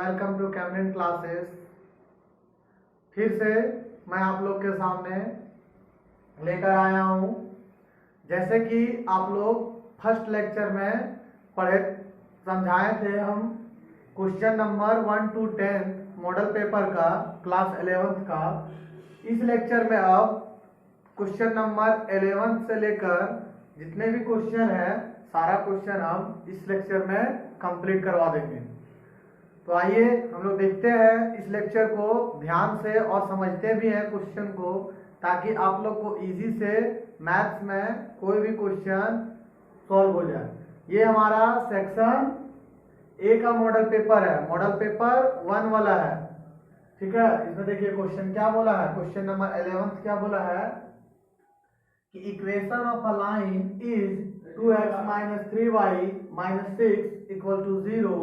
Welcome to Cameron classes. फिर से मैं आप लोग के सामने लेकर आया हूँ। जैसे कि आप लोग फर्स्ट लेक्चर में पढ़े समझाए थे, हम question number 1 to 10 model paper का क्लास 11th का। इस लेक्चर में अब क्वेश्चन नंबर 11 से लेकर जितने भी क्वेश्चन है सारा क्वेश्चन हम इस लेक्चर में कंप्लीट करवा देंगे। तो आइए हम लोग देखते हैं इस लेक्चर को ध्यान से और समझते भी हैं क्वेश्चन को, ताकि आप लोग को इजी से मैथ्स में कोई भी क्वेश्चन सॉल्व हो जाए। ये हमारा सेक्शन ए का मॉडल पेपर है, मॉडल पेपर 1 वाला है। ठीक है, इसमें देखिए क्वेश्चन क्या बोला है। क्वेश्चन नंबर 11 क्या बोला है कि equation of a line is 2x - 3y - 6 = 0,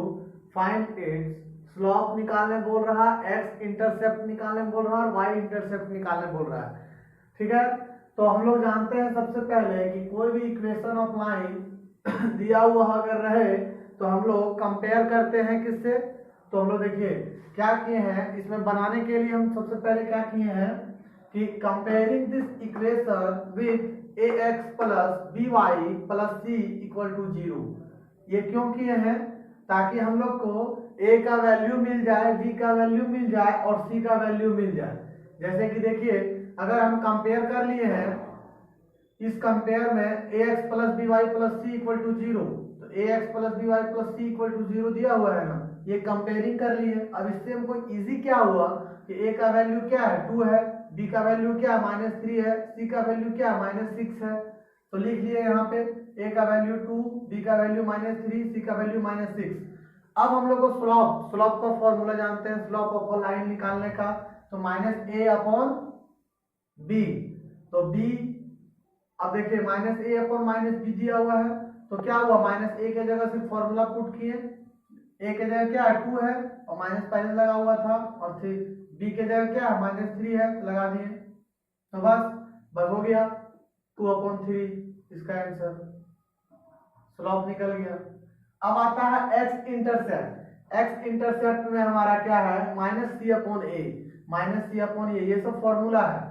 find its slope निकालने बोल रहा है, x इंटरसेप्ट निकालने बोल रहा है और y इंटरसेप्ट निकालने बोल रहा है। ठीक है, तो हम लोग जानते हैं सबसे पहले कि कोई भी इक्वेशन ऑफ लाइन दिया हुआ अगर रहे तो हम लोग कंपेयर करते हैं किससे। तो हम लोग देखिए क्या किए हैं, इसमें बनाने के लिए हम सबसे पहले क्या किए हैं कि comparing this equation with ax + by + c = 0। ये क्यों किए हैं? ताकि हम लोग को a का वैल्यू मिल जाए, b का वैल्यू मिल जाए और c का वैल्यू मिल जाए। जैसे कि देखिए अगर हम कंपेयर कर लिए हैं, इस कंपेयर में ax + by + c = 0, तो ax + by + c = 0 दिया हुआ है ना, ये कंपेयरिंग कर लिए। अब इससे हमको इजी क्या हुआ कि a का वैल्यू क्या है 2 है, b का वैल्यू क्या है -3 है, c का वैल्यू क्या है -6 है। तो लिख लिए यहाँ पे a का वैल्यू 2, b का वैल्यू -3, c का वैल्यू -6। अब हम लोग को स्लोप का फॉर्मूला जानते हैं, स्लोप ऑफ अ लाइन निकालने का। तो -a/b, तो b, अब देखिए -a/-b दिया हुआ है, तो क्या हुआ -a के जगह सिर्फ फॉर्मूला पुट किए, a के जगह क्या है 2 है और माइनस पहले लगा हुआ था, और फिर b के जगह क्या है -3 है, लगा दिए। तो बस हो गया 2/3 इसका आंसर, स्लोप निकल गया। अब आता है x इंटरसेप्ट। x इंटरसेप्ट में हमारा क्या है -c/a, ये सब फॉर्मूला है।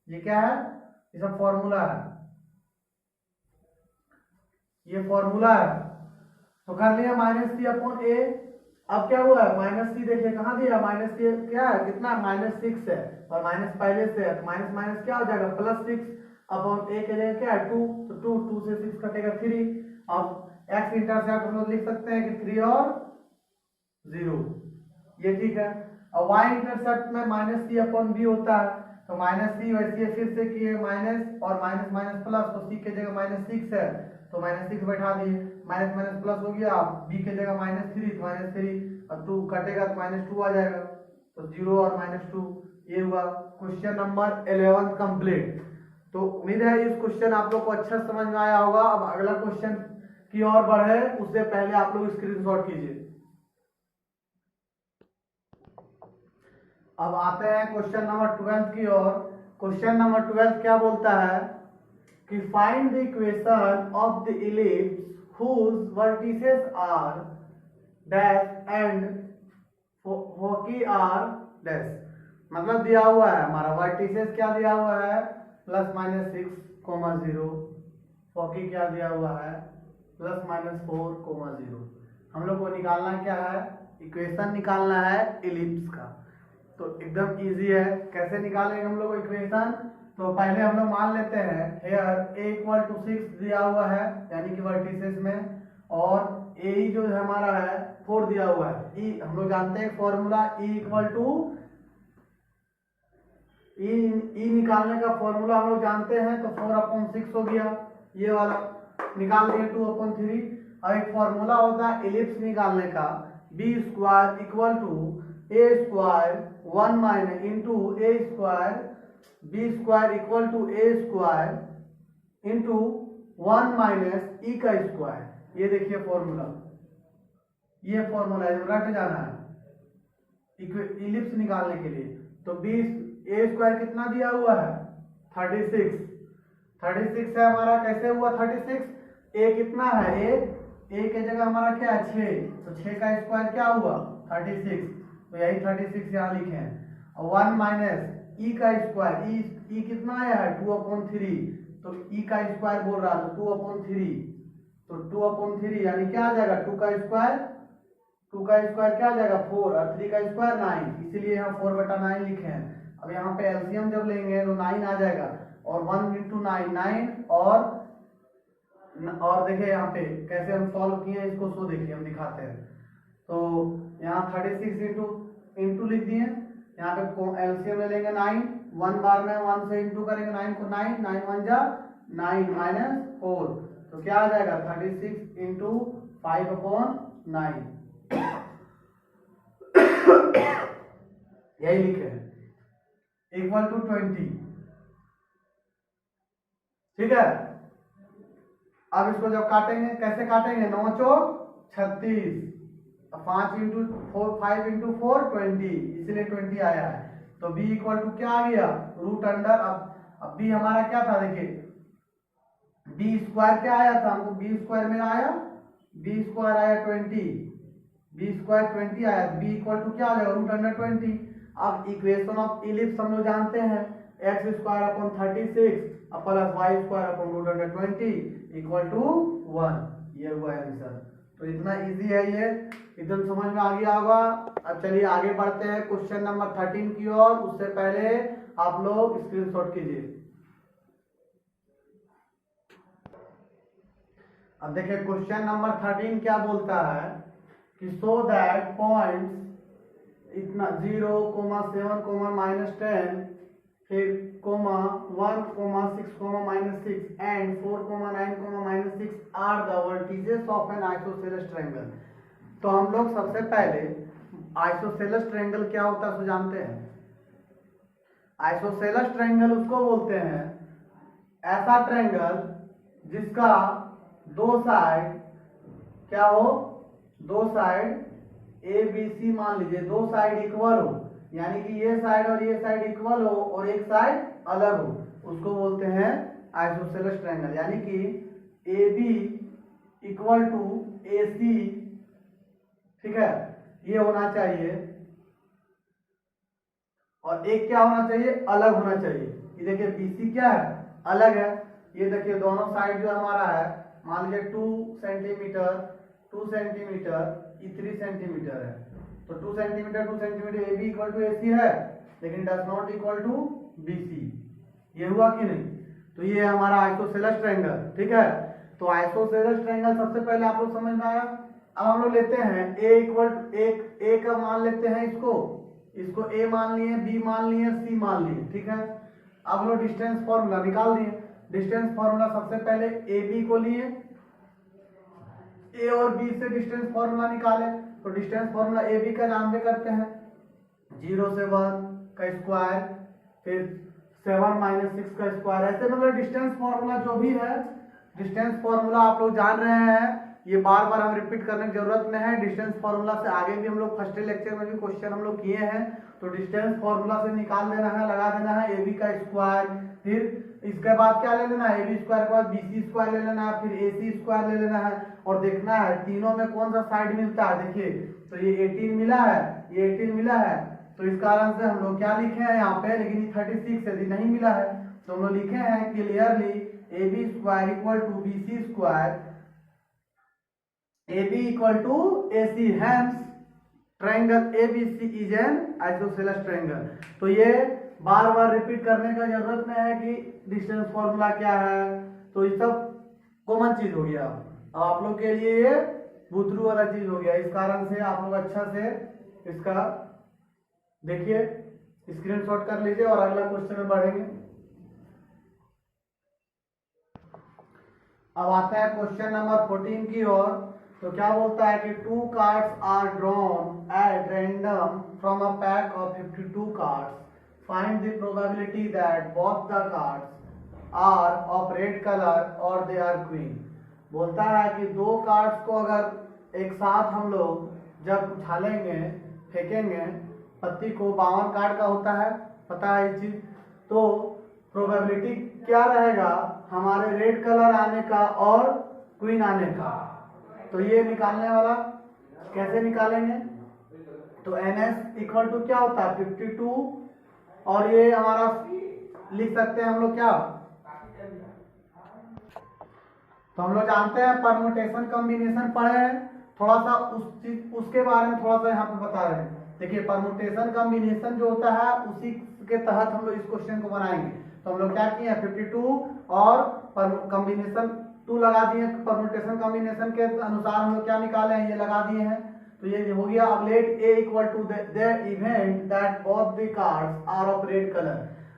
ये क्या है? ये सब फॉर्मूला है, ये फॉर्मूला है। तो कर लिया -c/a। अब क्या हुआ है -c, देखिए कहाँ दिया -c क्या है, कितना -6 है और माइनस पहले से है, तो माइनस माइनस क्या हो जाएगा +6 अपॉन a के जगह क्या है 2, तो 2 से 6 कटेगा 3। अब x इंटरसेप्ट हम लोग लिख सकते हैं कि 3 और 0, ये ठीक है। और y इंटरसेप्ट में -c/b होता है, तो -c वैसे फिर से किए माइनस और माइनस माइनस प्लस, तो c के जगह -6 है तो -6 बैठा दिए, माइनस माइनस प्लस हो गया। b के जगह -3, तो -3 और 2 कटेगा तो -2 आ जाएगा, तो 0 और -2। ये हुआ क्वेश्चन नंबर 11 कंप्लीट। तो उम्मीद है इस क्वेश्चन आप लोग को अच्छा समझ में आया होगा। अब अगला क्वेश्चन की ओर बढ़े उससे पहले आप लोग स्क्रीनशॉट कीजिए। अब आते हैं क्वेश्चन नंबर 12 की ओर। क्वेश्चन नंबर 12 क्या बोलता है कि find the equation of the ellipse whose vertices are dash and foci are dash। मतलब दिया हुआ है हमारा वर्टिसेस क्या दिया हुआ है ±6, 0, फोकी क्या दिया हुआ है ±4, 0। हम लोग को निकालना क्या है, इक्वेशन निकालना है इलिप्स का। तो एकदम इजी है, कैसे निकालेंगे हम लोग इक्वेशन। तो पहले हम लोग मान लेते हैं हेयर a = 6 दिया हुआ है, यानी कि वर्टिसेस में, और a जो है हमारा है 4 दिया हुआ है। e हम लोग जानते हैं फॉर्मूला e निकालने का फॉर्मूला हम लोग जानते हैं, तो 4/6 हो गया, ये वाला निकाल दिए 2/3। और एक फॉर्मूला होता है इलिप्स निकालने का, b² = a² 1 - into a², b² = a² into 1 - e²। ये देखिए फॉर्मूला, ये फॉर्मूला रट जाना है इलिप्स निकालने के लिए। तो a² कितना दिया हुआ है 36 है हमारा। कैसे हुआ 36? a कितना है, a के जगह हमारा क्या है 6, तो 6 का स्क्वायर क्या हुआ 36, तो यही 36 यहाँ लिखे हैं। और 1 माइनस ई का स्क्वायर, ई कितना आया है 2/3, तो ई का स्क्वायर बोल रहा है तो 2/3, तो 2/3 यानी क्या आ जाएगा 2 का स्क्वायर, 2 का स्क्वायर क्या आ जाएगा 4 और 3 का स्क्वायर 9, इसीलिए यहाँ 4/9 लिखे हैं। अब यहाँ पे एलसीएम जब लेंगे तो 9 आ जाएगा और 1 × 9 9 और देखिए यहाँ पे कैसे हम सॉल्व किए हैं इसको, सो देखिए हम दिखाते हैं। तो यहाँ 36 इंटू लिख दिए, यहाँ पे एलसीएम ले लेंगे 9, 1 बार में 1 से इंटू करेंगे 9 को, 9 9 1 जा 9 माइनस 4, तो क्या आ जाएगा 36 इंटू 5/9 यही लिखे हैं इक्वल टू 20। ठीक है, अब इसको जब काटेंगे कैसे काटेंगे, 9 चौक 36, 5 × 4 5 × 4 20, इसलिए 20 आया है। तो b इक्वल टू क्या आ गया रूट अंडर, अब b हमारा क्या था देखिए, b स्क्वायर क्या आया था हमको, b स्क्वायर में आया, b स्क्वायर आया 20, b स्क्वायर 20 आया, b इक्वल टू क्या आ जाएगा रूट अंडर 20। अब इक्वेशन ऑफ इलिप्स हम लोग जानते हैं, x square upon 36 plus y square upon root under 20 equal to 1, ये हुआ आंसर। तो इतना इजी है ये, एकदम समझ में आ गया होगा। अब चलिए आगे बढ़ते हैं क्वेश्चन नंबर 13 की ओर, उससे पहले आप लोग स्क्रीनशॉट कीजिए। अब देखिए क्वेश्चन नंबर 13 क्या बोलता है कि सो दैट पॉइंट्स इतना 0, 7, -10, फिर comma 1, 6, -6 and 4, 9, -6 are the vertices of an isosceles triangle. तो हम लोग सबसे पहले आइसोसेलेस ट्रायंगल क्या होता है तो जानते हैं। आइसोसेलेस ट्रायंगल उसको बोलते हैं ऐसा ट्रायंगल जिसका दो साइड क्या हो, दो साइड ए बी सी मान लीजिए, दो साइड इक्वल हो, यानी कि ये साइड और ये साइड इक्वल हो और एक साइड अलग हो, उसको बोलते हैं आइसोसेलेस ट्रायंगल। यानी कि ए बी इक्वल टू ए सी, ठीक है, ये होना चाहिए और एक क्या होना चाहिए, अलग होना चाहिए। ये देखिए BC क्या है, अलग है। ये देखिए दोनों साइड जो हमारा है, मान लीजिए 2 सेंटीमीटर 2 सेंटीमीटर, 3 सेंटीमीटर है, तो 2 centimetre A B equal to A C है, लेकिन does not equal to B C. ये हुआ कि नहीं, तो ये हमारा आइसोसेलेस ट्रायंगल। ठीक है, तो आइसोसेलेस ट्रायंगल सबसे पहले आप लोग समझ में आया। अब हम लोग लेते हैं ए इक्वल ए का मान लेते हैं, इसको ए मान लिए, बी मान लिए, सी मान लिए। ठीक है, अब हम लोग डिस्टेंस फॉर्मूला निकाल दिए। डिस्टेंस फॉर्मूला सबसे पहले ए बी को लिए, ए और बी से डिस्टेंस फॉर्मूला निकाले, तो डिस्टेंस फॉर्मूला ए बी का जानते करते हैं, 0 से 1 का स्क्वायर, फिर 7 - 6 का स्क्वायर। ऐसे मतलब डिस्टेंस फॉर्मूला जो भी है, डिस्टेंस फॉर्मूला आप लोग जान रहे हैं, ये बार बार हम रिपीट करने की जरूरत नहीं है। डिस्टेंस फॉर्मूला से आगे भी हम लोग फर्स्ट लेक्चर में भी क्वेश्चन हम लोग किए हैं, तो डिस्टेंस फॉर्मूला से निकाल देना है, लगा देना है ए बी का स्क्वायर, फिर इसके बाद क्या ले लेना है, ए बी स्क्वायर के बाद बी सी स्क्वायर ले लेना है, फिर ए सी स्क्वायर ले लेना है, और देखना है तीनों में कौन सा साइड मिलता है। देखिए तो ये 18 मिला है, ये 18 मिला है, तो इस कारण से हम लोग क्या लिखे हैं यहाँ पे, लेकिन 36 यदि नहीं मिला है तो हम लोग लिखे हैं clearly A B square equal to B C square, A B equal to A C, hence triangle A B C is an isosceles triangle. तो ये बार बार रिपीट करने का जरूरत नहीं है कि डिस्टेंस फॉर्मूला क्या है, तो ये सब कॉमन चीज हो गया। अब आप लोग के लिए ये बुतरू वाला चीज हो गया, इस कारण से आप लोग अच्छा से इसका देखिए, स्क्रीनशॉट कर लीजिए और अगला क्वेश्चन में बढ़ेंगे। अब आता है क्वेश्चन नंबर 14 की ओर। तो क्या बोलता है कि 2 cards are drawn at random from a pack of 52 cards, find the probability that both the cards are of red colour और दे आर क्वीन। बोलता है कि दो कार्ड्स को अगर एक साथ हम लोग जब उछालेंगे, फेंकेंगे, पत्ती को 52 कार्ड का होता है, पता है ये चीज, तो प्रोबेबिलिटी क्या रहेगा हमारे रेड कलर आने का और क्वीन आने का। तो ये निकालने वाला कैसे निकालेंगे, तो NS इक्वल टू क्या होता है 52, और ये हमारा लिख सकते हैं हम लोग क्या, तो हम लोग जानते हैं परम्यूटेशन कॉम्बिनेशन पढ़े हैं, थोड़ा सा उसके बारे में थोड़ा सा यहाँ पे बता रहे हैं। देखिए परम्यूटेशन कॉम्बिनेशन जो होता है उसी के तहत हम लोग इस क्वेश्चन को बनाएंगे। तो हम लोग क्या किए हैं 52 और कॉम्बिनेशन 2 लगा दिए, परम्यूटेशन कॉम्बिनेशन के अनुसार हम लोग क्या निकाले हैं, ये लगा दिए हैं। तो ये हो गया। अब let A equal to the event that both the cards are of red colour.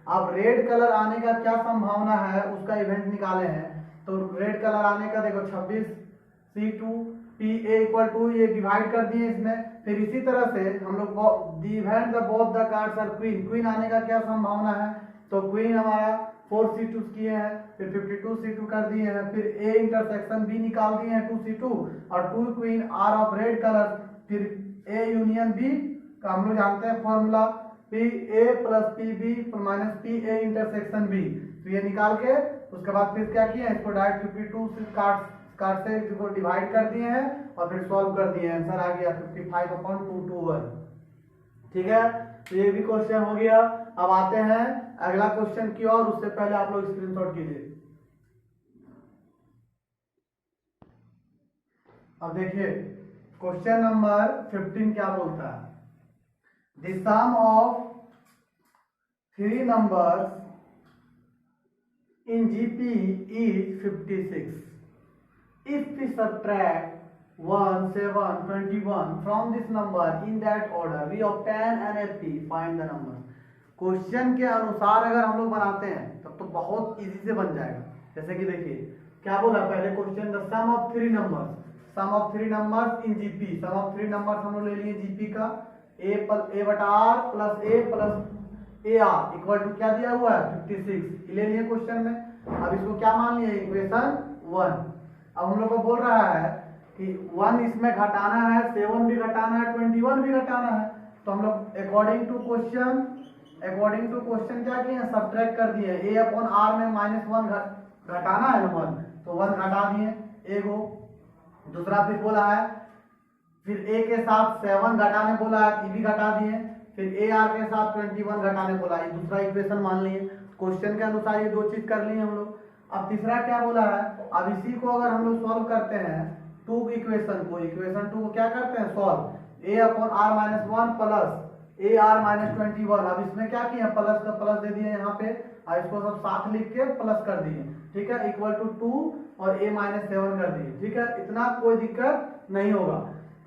अब रेड कलर आने का क्या संभावना है उसका इवेंट निकाले हैं। तो रेड कलर आने का देखो 26 C2 PA इक्वल टू, ये डिवाइड कर दिए इसमें। फिर इसी तरह से हम लोग event the both the cards are queen, queen आने का क्या संभावना है, तो क्वीन हमारा 4 C2 किए हैं, फिर 52 C2 कर दिए हैं, फिर A इंटरसेक्शन B निकाल दिए हैं 2 C2, और 2 queen are of red colour. फिर A यूनियन B का हम लोग जानते हैं formula PA plus PB minus PA intersection B। तो ये निकाल के उसके बाद फिर क्या किया, इसको डायरेक्ट 52 से काट से इसको डिवाइड कर दिए हैं और फिर सॉल्व कर दिए हैं। आंसर आ गया 55/221। ठीक है, तो ये भी क्वेश्चन हो गया। अब आते हैं अगला क्वेश्चन की ओर, उससे पहले आप लोग स्क्रीनशॉट कीजिए। अब देखिए क्वेश्चन नंबर 15 क्या बोलता है, the sum of 3 numbers in GP is 56. If we subtract 1, 7, 21 from this number in that order, we obtain NFP. Find the number. Question के अनुसार अगर हम लोग बनाते हैं तब तो बहुत इजी से बन जाएगा। जैसे कि देखिए क्या बोला पहले question, the sum of 3 numbers, sum of 3 numbers in GP. Sum of 3 numbers हम लोग ले लिए जीपी का, a बटा r plus a plus AR equal to क्या दिया हुआ है 56, ले लिए क्वेश्चन में। अब इसको क्या मान लिया, इक्वेशन 1। अब हम लोग को बोल रहा है कि 1 इसमें घटाना है, 7 भी घटाना है, 21 भी घटाना है। तो हम लोग अकॉर्डिंग टू क्वेश्चन क्या किए, सब्ट्रैक्ट कर दिए। A/R में -1 घटाना है ना 1, तो 1 घटा दिए एगो। दूसरा फिर बोला है, फिर A के साथ 7 घटाने बोला है, ये भी घटा दिए। फिर AR के साथ 21 घटाने बोला, ये दूसरा इक्वेशन मान लिए। क्वेश्चन के अनुसार ये 2 चीज कर लिए हम लोग। अब तीसरा क्या बोला है, अब इसी को अगर हम लोग सॉल्व करते हैं 2 इक्वेशन को, इक्वेशन 2 को क्या करते हैं सॉल्व, A/R-1 प्लस AR -21। अब इसमें क्या किया, प्लस का प्लस दे दिए यहाँ पे, और इसको सब साथ लिख के प्लस कर दिए। ठीक है, इक्वल टू 2 और A-7 कर दिए। ठीक है, इतना कोई दिक्कत नहीं होगा।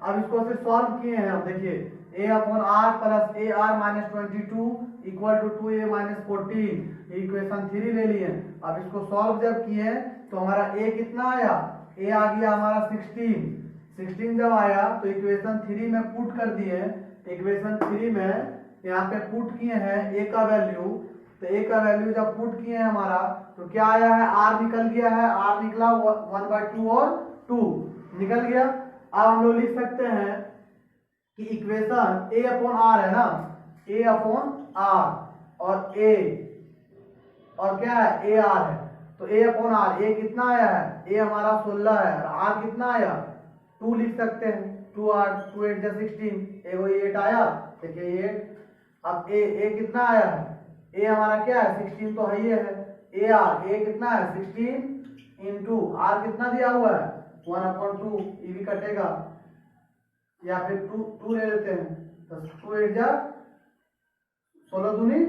अब इसको फिर सॉल्व किए हैं हम, देखिए A/R plus AR-22 equal to 2A-14, equation 3 ले लिए। अब इसको सॉल्व जब किए तो हमारा A कितना आया, A आ गया हमारा 16 जब आया तो इक्वेशन 3 में पुट कर दिए। इक्वेशन 3 में यहाँ पे पुट किए हैं A का वैल्यू, तो A का वैल्यू जब पुट किए हैं हमारा तो क्या आया है, R निकल गया है, R निकला 1/2 और 2 निकल गया। अब हम लोग लिख सकते हैं कि इक्वेशन A/R है ना, A/R और A और क्या है AR है, तो A/R, A कितना आया है, A हमारा 16 है और R कितना आया 2 लिख सकते हैं। 2 8 जा 16, एगो 8 आया, देखिए 8। अब A कितना आया है, A हमारा क्या है 16 तो है, ये है AR, A कितना है 16 इंटू R कितना दिया हुआ है 1/2, ये भी कटेगा, या फिर 2 ले लेते हैं, तो 2 8 जा 16 दूनी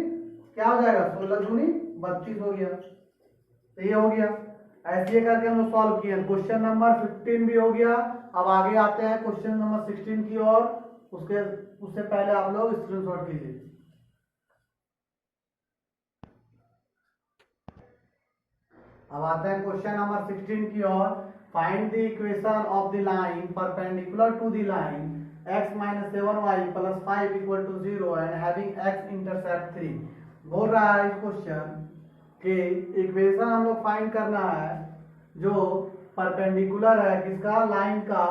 क्या हो जाएगा, 16 दूनी 32 हो गया। तो ये हो गया, ऐसे करके हम लोग सॉल्व किए। क्वेश्चन नंबर 15 भी हो गया। अब आगे आते हैं क्वेश्चन नंबर 16 की ओर, उससे पहले आप लोग स्क्रीनशॉट कीजिए। अब आते हैं क्वेश्चन नंबर 16 की ओर। Find the equation of the line perpendicular to the line x - 7y + 5 = 0 and having x intercept 3। बोल रहा है इस क्वेश्चन कि इक्वेशन हम लोग फाइंड करना है जो परपेंडिकुलर है, किसका, लाइन का,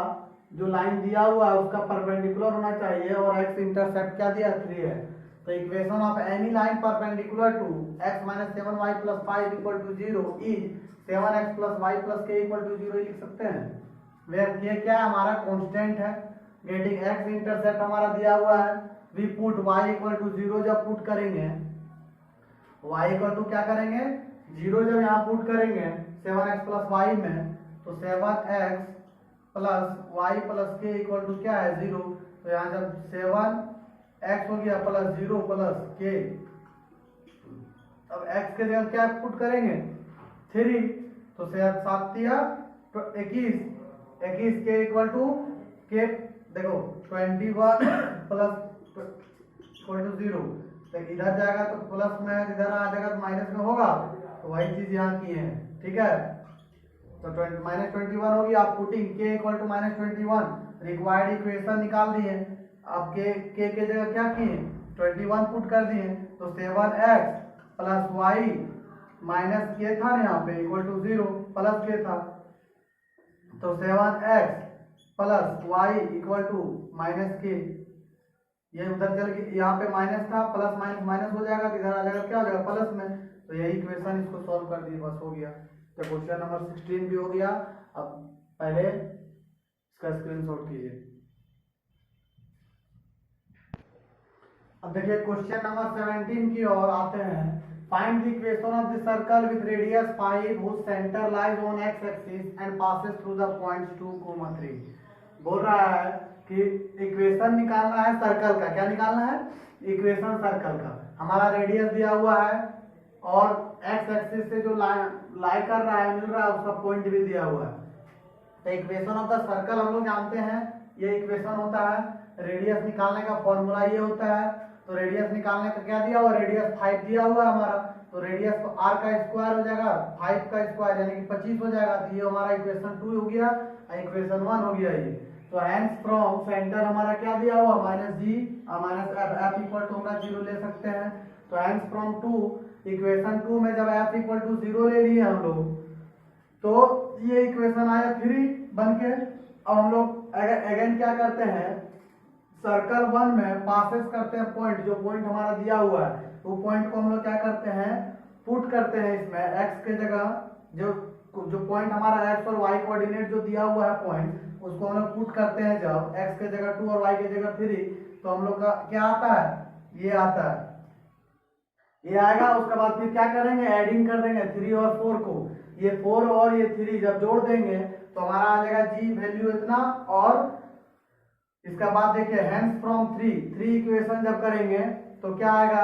जो लाइन दिया हुआ है उसका परपेंडिकुलर होना चाहिए, और x इंटरसेप्ट क्या दिया 3 है। तो equation of any line perpendicular to x - 7y + 5 = 0 is 7x + y + k = 0 लिख सकते हैं। वेयर k क्या है हमारा कांस्टेंट है, गेटिंग एक्स इंटरसेप्ट हमारा दिया हुआ है, we put Y equal to 0 जब पुट करेंगे, वाई इक्वल टू क्या करेंगे 0 जब यहाँ पुट करेंगे 7x प्लस वाई में, तो 7x प्लस वाई प्लस के इक्वल टू क्या है 0। तो यहाँ जब 7x हो गया प्लस 0 प्लस के, अब x के जगह क्या पुट करेंगे 3, तो 7×7 21 के इक्वल टू के देखो 21 प्लस इक्वल टू 0, तो इधर जाएगा तो प्लस में, इधर आ जाएगा तो माइनस में होगा, तो वही चीज यहाँ की है। ठीक है, तो -21 होगी, आप putting k equal to -21, required equation निकाल दिए। अब k के जगह क्या किए 21 पुट कर दिए, तो 7x प्लस वाई माइनस के था ना यहाँ पे इक्वल टू 0 प्लस के था, तो 7x plus Y equal to minus K, ये उधर चल के यहाँ पे माइनस था, प्लस माइनस माइनस हो जाएगा, इधर आ जाएगा क्या हो जाएगा प्लस में, तो यही इक्वेशन इसको सॉल्व कर दिए, बस हो गया। तो क्वेश्चन नंबर 16 भी हो गया। अब पहले इसका स्क्रीनशॉट कीजिए। अब देखिए क्वेश्चन नंबर 17 की ओर आते हैं। Find the equation of the circle with radius 5 whose center lies on x axis and passes through the points 2, 3। बोल रहा है कि इक्वेशन निकालना है सर्कल का। क्या निकालना है इक्वेशन सर्कल का। हमारा रेडियस दिया हुआ है और x एक्सिस से जो लाई कर रहा है मिल रहा है उसका पॉइंट भी दिया हुआ है। तो इक्वेशन ऑफ द सर्कल हम लोग जानते हैं, ये इक्वेशन होता है। रेडियस निकालने का फॉर्मूला ये होता है। तो रेडियस निकालने का क्या दिया हुआ, रेडियस 5 दिया हुआ है हमारा, तो रेडियस तो r का स्क्वायर हो जाएगा 5 का स्क्वायर यानी कि 25 हो जाएगा। तो ये हमारा इक्वेशन 2 हो गया और इक्वेशन 1 हो गया ये। तो हैंस फ्रॉम सेंटर हमारा क्या दिया हुआ -g -f इक्वल टू होगा 0 ले सकते हैं। तो हैंस फ्रॉम 2 इक्वेशन 2 में जब f इक्वल टू 0 ले लिए हम लोग, तो ये इक्वेशन आया 3 बन के। अब हम लोग अगेन क्या करते हैं, सर्कल 1 में पासेस करते हैं पॉइंट, जो पॉइंट हमारा दिया हुआ है वो पॉइंट को हम लोग क्या करते हैं पुट करते हैं इसमें x के जगह। जो पॉइंट हमारा x और y कोऑर्डिनेट जो दिया हुआ है पॉइंट, उसको हम लोग पुट करते हैं जब x के जगह 2 और y के जगह 3, तो हम लोग का क्या आता है ये आता है, ये आएगा। उसके बाद फिर क्या करेंगे एडिंग कर देंगे 3 और 4 को, ये 4 और ये 3 जब जोड़ देंगे तो हमारा आ जाएगा g वैल्यू इतना। और इसका बाद देखिए हैंस फ्रॉम 3 इक्वेशन जब करेंगे तो क्या आएगा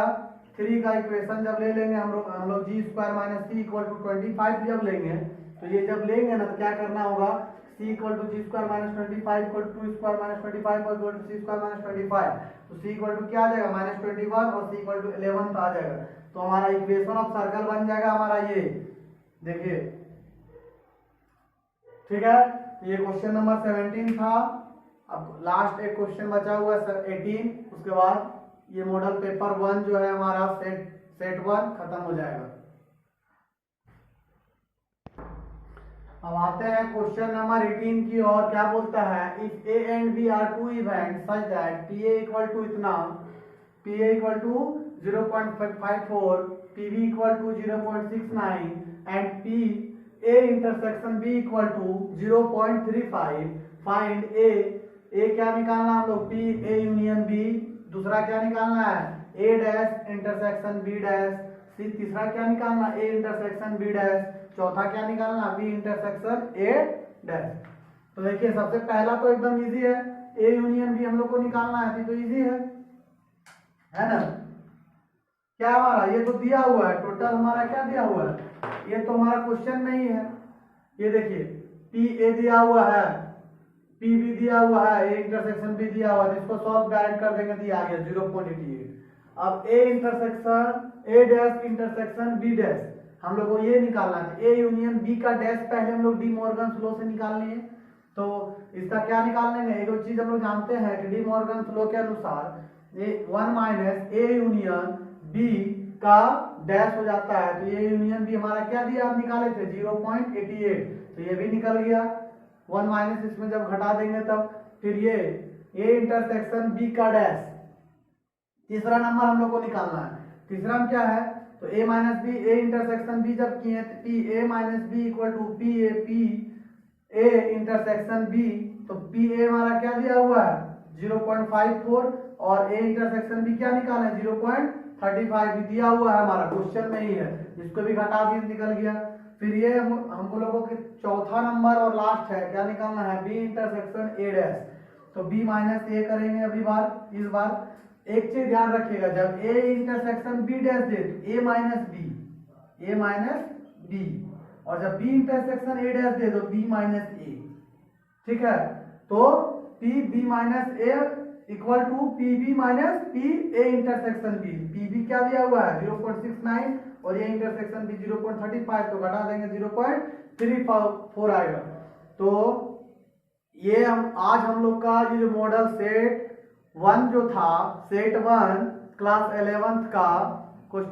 3 का इक्वेशन जब ले लेंगे हम लोग g square minus c equal to 25 जब लेंगे, तो ये जब लेंगे ना तो क्या करना होगा c equal to g square minus 25 equal to 2 square minus 25 equal to c square minus 25, तो c इक्वल टू क्या आ जाएगा -21 और c इक्वल टू 11 आ जाएगा। तो हमारा इक्वेशन ऑफ सर्कल बन जाएगा हमारा ये, देखिए ठीक है। ये क्वेश्चन नंबर 17 था। अब लास्ट एक क्वेश्चन बचा हुआ है 18, उसके बाद ये मॉडल पेपर 1 जो है हमारा सेट 1 खत्म हो जाएगा। अब आते हैं क्वेश्चन नंबर 18 की और। क्या बोलता है, if A and B are two event such that P A equal to इतना, P A equal to 0.54, P B equal to 0.69 and P A intersection B equal to 0.35, find A क्या निकालना हम लोग पी ए यूनियन बी, दूसरा क्या निकालना है ए dash intersection B dash, तीसरा क्या निकालना ए इंटरसेक्शन बी डैश, चौथा क्या निकालना बी इंटरसेक्शन ए डैश। तो देखिए सबसे पहला तो एकदम इजी है, ए यूनियन बी हम लोग को निकालना है तो इजी है ना। क्या हमारा ये तो दिया हुआ है, टोटल हमारा क्या दिया हुआ है, ये तो हमारा क्वेश्चन में ही है। ये देखिए पी ए दिया हुआ है, पी बी दिया हुआ है, ए इंटरसेक्शन बी दिया हुआ है, इसको सॉल्व डायरेक्ट कर देंगे तो ये आ गया 0.88। अब A intersection A dash intersection B dash हम लोग को ये निकालना है, ए यूनियन बी का डैश पहले हम लोग डी मॉर्गन लॉ से निकालनी है। तो इसका क्या निकालने में एक चीज हम लोग जानते हैं कि डी मॉर्गन लॉ के अनुसार ये 1 माइनस ए यूनियन बी का डैश हो जाता है। तो ये यूनियन बी हमारा क्या दिया आप निकाले थे 0.88, तो ये भी निकल गया। 1 माइनस इसमें जब घटा देंगे तब फिर ये ए इंटरसेक्शन बी का डैश, तीसरा नंबर हम लोग को निकालना है। तीसरा में क्या है तो a minus B, A intersection B जब किए तो P A minus B equal to P A intersection B, तो पी ए हमारा क्या दिया हुआ है 0.54 और ए इंटरसेक्शन भी क्या निकाले 0.35 भी दिया हुआ है, हमारा क्वेश्चन में ही है, इसको भी घटा दिए निकल गया। फिर ये हमको लोगों के चौथा नंबर और लास्ट है, क्या निकालना है बी इंटरसेक्शन ए डैश, तो बी माइनस ए करेंगे अभी बार इस बार। एक चीज ध्यान रखिएगा, जब ए इंटरसेक्शन बी डैश दे तो ए माइनस बी, और जब बी इंटरसेक्शन ए डैश दे तो बी माइनस ए, ठीक है। तो P B minus A equal to P B minus P A intersection B. P B क्या दिया हुआ है 0.69 और ये इंटरसेक्शन भी 0.35, तो घटा देंगे 0.34 आएगा। तो ये हम लोग का ये जो मॉडल सेट 1 जो था, सेट 1 क्लास 11th का कुछ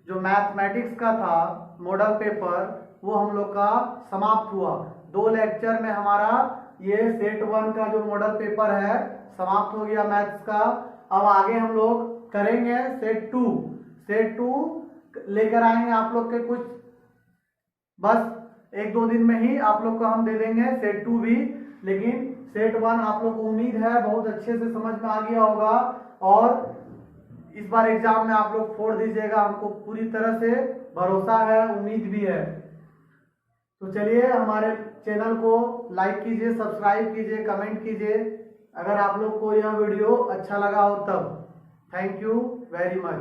जो मैथमेटिक्स का था मॉडल पेपर, वो हम लोग का समाप्त हुआ। 2 लेक्चर में हमारा ये सेट 1 का जो मॉडल पेपर है समाप्त हो गया मैथ्स का। अब आगे हम लोग करेंगे सेट 2। सेट 2 लेकर आएंगे आप लोग के कुछ बस 1-2 दिन में ही आप लोग को हम दे देंगे सेट 2 भी। लेकिन सेट 1 आप लोग को उम्मीद है बहुत अच्छे से समझ में आ गया होगा, और इस बार एग्जाम में आप लोग फोड़ दीजिएगा, हमको पूरी तरह से भरोसा है, उम्मीद भी है। तो चलिए हमारे चैनल को लाइक कीजिए, सब्सक्राइब कीजिए, कमेंट कीजिए अगर आप लोग को यह वीडियो अच्छा लगा हो तब। Thank you very much.